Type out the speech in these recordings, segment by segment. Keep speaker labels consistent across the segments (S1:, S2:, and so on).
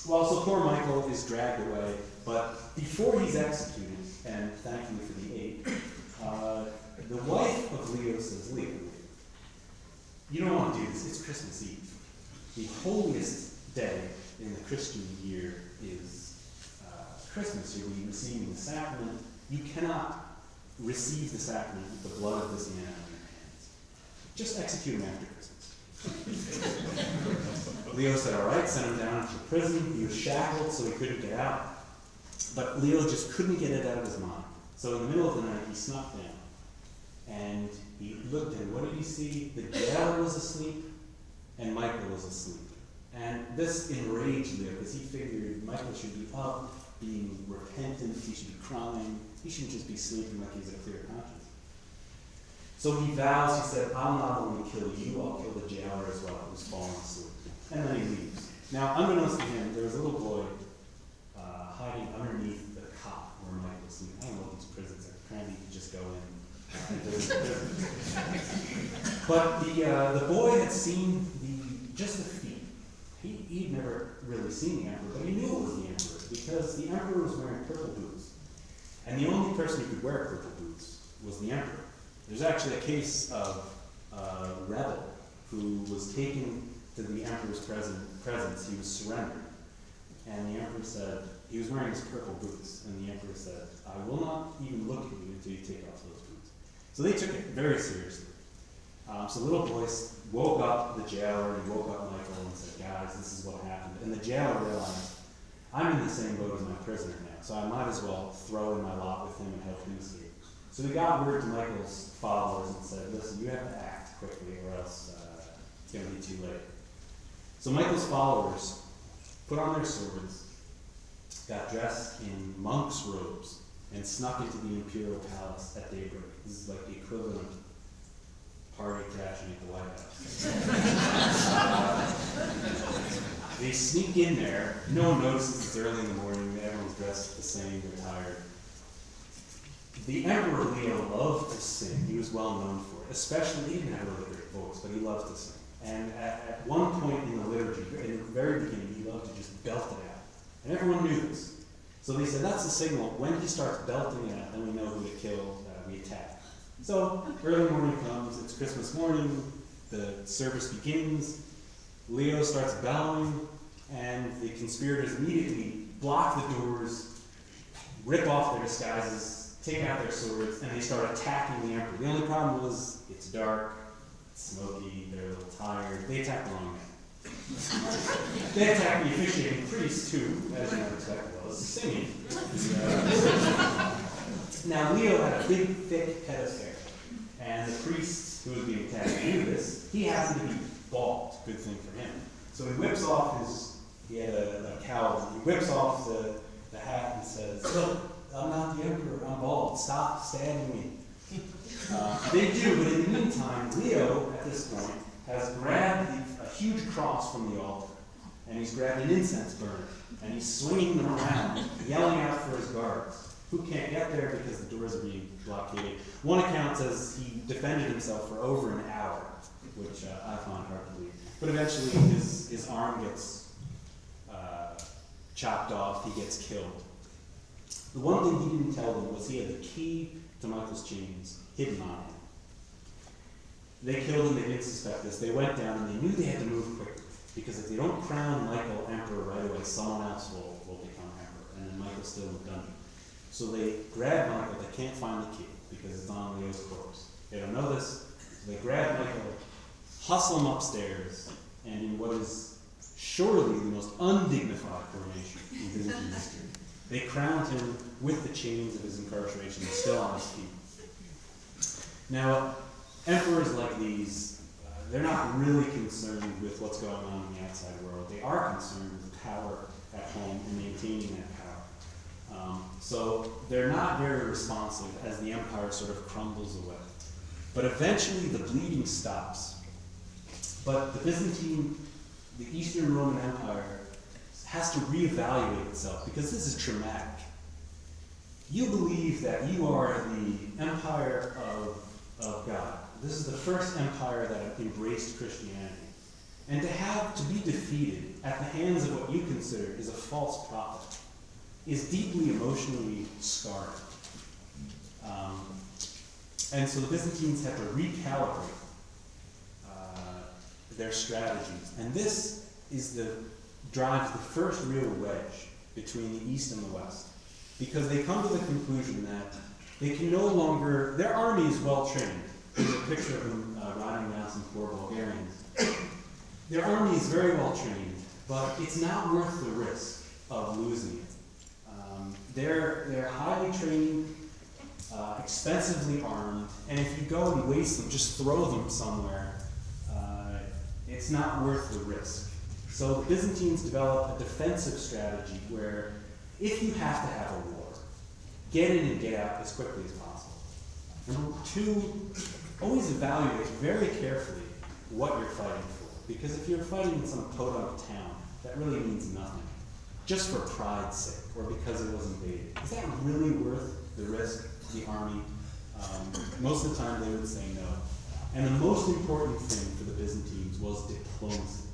S1: Well, so poor Michael is dragged away, but before he's executed, and thankfully for the aid, the wife of Leo says, Leo, you don't want to do this, it's Christmas Eve. The holiest day in the Christian year is Christmas. You'll be receiving the sacrament. You cannot receive the sacrament with the blood of this man on your hands. Just execute him after Christmas. Leo said, all right, sent him down to prison. He was shackled, so he couldn't get out. But Leo just couldn't get it out of his mind. So in the middle of the night, he snuck down. And he looked, and what did he see? The jailer was asleep, and Michael was asleep. And this enraged Leo, because he figured Michael should be up, being repentant, he should be crying, he shouldn't just be sleeping like he's a clear conscience. So he vows, he said, I'll not only kill you, I'll kill the jailer as well, who's fallen asleep. And then he leaves. Now, unbeknownst to him, there was a little boy hiding underneath the cot where Michael was sleeping. I don't know what these prisons are. Apparently, you could just go in and visit the prison. But the boy had seen just the feet. He'd never really seen the emperor, but he knew it was the emperor because the emperor was wearing purple boots. And the only person who could wear purple boots was the emperor. There's actually a case of a rebel who was taken to the emperor's presence. He was surrendered. And the emperor said, he was wearing his purple boots, and the emperor said, I will not even look at you until you take off those boots. So they took it very seriously. So the little boy woke up the jailer, and he woke up Michael and said, guys, this is what happened. And the jailer realized, I'm in the same boat as my prisoner now, so I might as well throw in my lot with him and help him escape. So he got word to Michael's followers and said, listen, you have to act quickly or else it's going to be too late. So Michael's followers put on their swords, got dressed in monks' robes, and snuck into the imperial palace at daybreak. This is like the equivalent of party crashing at the White House. They sneak in there. No one notices it's early in the morning. Everyone's dressed the same. They're tired. The Emperor Leo loved to sing. He was well known for it. Especially, he didn't have a really great voice, but he loved to sing. And at one point in the liturgy, in the very beginning, he loved to just belt it out. And everyone knew this. So they said, that's the signal. When he starts belting it out, then we know who to kill, we attack. So early morning comes, it's Christmas morning, the service begins, Leo starts bellowing, and the conspirators immediately block the doors, rip off their disguises, take out their swords, and they start attacking the emperor. The only problem was, it's dark, it's smoky, they're a little tired, they attack the wrong man. They attack the officiating priest, who, as you might expect, was singing. Now, Leo had a big, thick head of hair. And the priest who was being attacked knew this. He happened to be bald. Good thing for him. So he whips off he had a cowl. He whips off the hat and says, look, I'm not the emperor. I'm bald. Stop stabbing me. They do, but in the meantime, Leo, at this point, has grabbed a huge cross from the altar. And he's grabbed an incense burner. And he's swinging them around, yelling out for his guards, who can't get there because the doors are being blockaded. One account says he defended himself for over an hour, which I find hard to believe. But eventually his arm gets chopped off, he gets killed. The one thing he didn't tell them was he had the key to Michael's chains hidden on him. They killed him, they didn't suspect this. They went down and they knew they had to move quickly, because if they don't crown Michael emperor right away, someone else will become emperor, and then Michael's still in the dungeon. So they grab Michael, they can't find the key because it's on Leo's corpse. They don't know this, so they grab Michael, hustle him upstairs, and in what is surely the most undignified coronation in Byzantine history, they crowned him with the chains of his incarceration still on his feet. Now, emperors like these, they're not really concerned with what's going on in the outside world. They are concerned with power at home and maintaining that power. So they're not very responsive as the empire sort of crumbles away. But eventually the bleeding stops. But the Eastern Roman Empire has to reevaluate itself because this is traumatic. You believe that you are the empire of God. This is the first empire that embraced Christianity. And to be defeated at the hands of what you consider is a false prophet is deeply emotionally scarring. And so the Byzantines had to recalibrate their strategies. And this drives the first real wedge between the East and the West. Because they come to the conclusion that they can no longer, their army is well trained. There's a picture of them riding down some poor Bulgarians. Their army is very well trained, but it's not worth the risk of losing it. They're highly trained, expensively armed, and if you go and waste them, just throw them somewhere, it's not worth the risk. So the Byzantines developed a defensive strategy where if you have to have a war, get in and get out as quickly as possible. Number two, always evaluate very carefully what you're fighting for. Because if you're fighting in some podunk town, that really means nothing. Just for pride's sake, or because it was invaded. Is that really worth the risk to the army? Most of the time they would say no. And the most important thing for the Byzantines was diplomacy.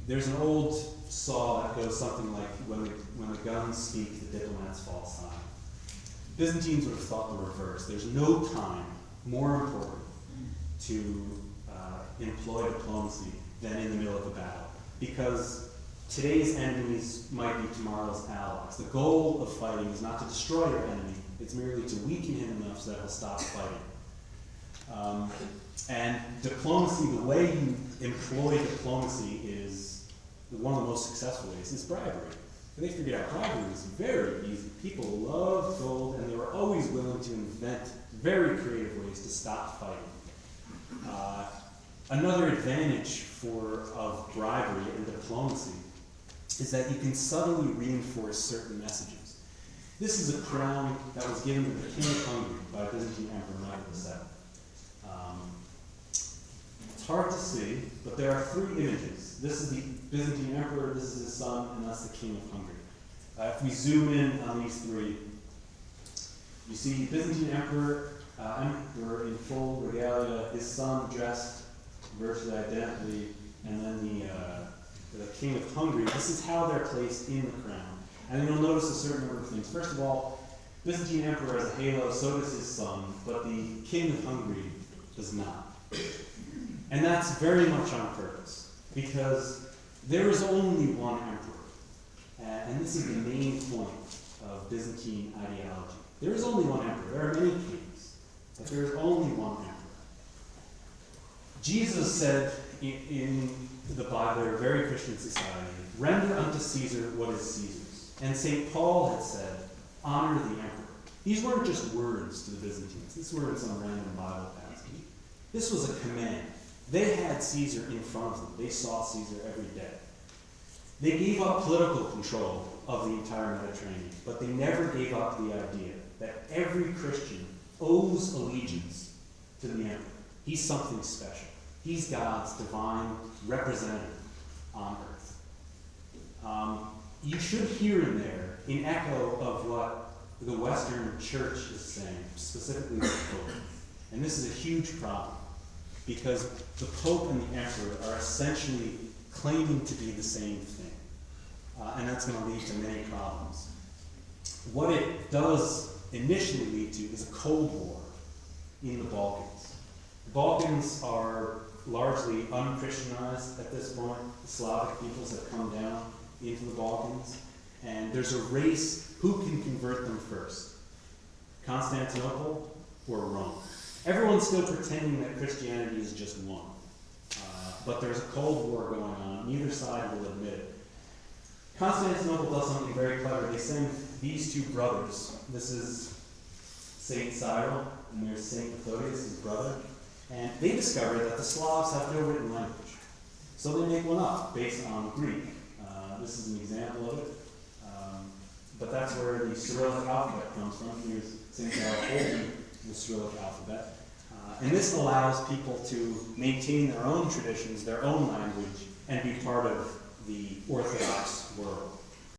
S1: There's an old saw that goes something like, when the guns speak, the diplomats fall silent. Byzantines would have thought the reverse. There's no time more important to employ diplomacy than in the middle of a battle. Because today's enemies might be tomorrow's allies. The goal of fighting is not to destroy your enemy, it's merely to weaken him enough so that he'll stop fighting. And diplomacy, the way you employ diplomacy is one of the most successful ways, is bribery. They figured out bribery was very easy. People loved gold, and they were always willing to invent very creative ways to stop fighting. Another advantage of bribery and diplomacy is that you can subtly reinforce certain messages. This is a crown that was given to the King of Hungary by Byzantine Emperor Michael VII. It's hard to see, but there are three images. This is the Byzantine Emperor, this is his son, and that's the King of Hungary. If we zoom in on these three, you see Byzantine Emperor in full regalia, his son dressed virtually identically, and then the King of Hungary. This is how they're placed in the crown. And then you'll notice a certain number of things. First of all, Byzantine Emperor has a halo, so does his son, but the King of Hungary does not. And that's very much on purpose, because there is only one emperor. And this is the main point of Byzantine ideology. There is only one emperor. There are many kings, but there is only one emperor. Jesus said in the Bible, they're a very Christian society, render unto Caesar what is Caesar's. And St. Paul had said, honor the emperor. These weren't just words to the Byzantines. These weren't some random Bible passage. This was a command. They had Caesar in front of them. They saw Caesar every day. They gave up political control of the entire Mediterranean, but they never gave up the idea that every Christian owes allegiance to the emperor. He's something special. He's God's divine representative on earth. You should hear in there an echo of what the Western Church is saying, specifically the Pope. And this is a huge problem, because the Pope and the Emperor are essentially claiming to be the same thing. And that's going to lead to many problems. What it does initially lead to is a Cold War in the Balkans. The Balkans are largely unchristianized at this point. The Slavic peoples have come down into the Balkans, and there's a race who can convert them first, Constantinople or Rome. Everyone's still pretending that Christianity is just one, but there's a Cold War going on. Neither side will admit it. Constantinople does something very clever. They send these two brothers. This is Saint Cyril, and there's Saint Methodius, his brother. And they discover that the Slavs have no written language. So they make one up based on Greek. This is an example of it. But that's where the Cyrillic alphabet comes from. Here's St. Cyril holding the Cyrillic alphabet. And this allows people to maintain their own traditions, their own language, and be part of the Orthodox world.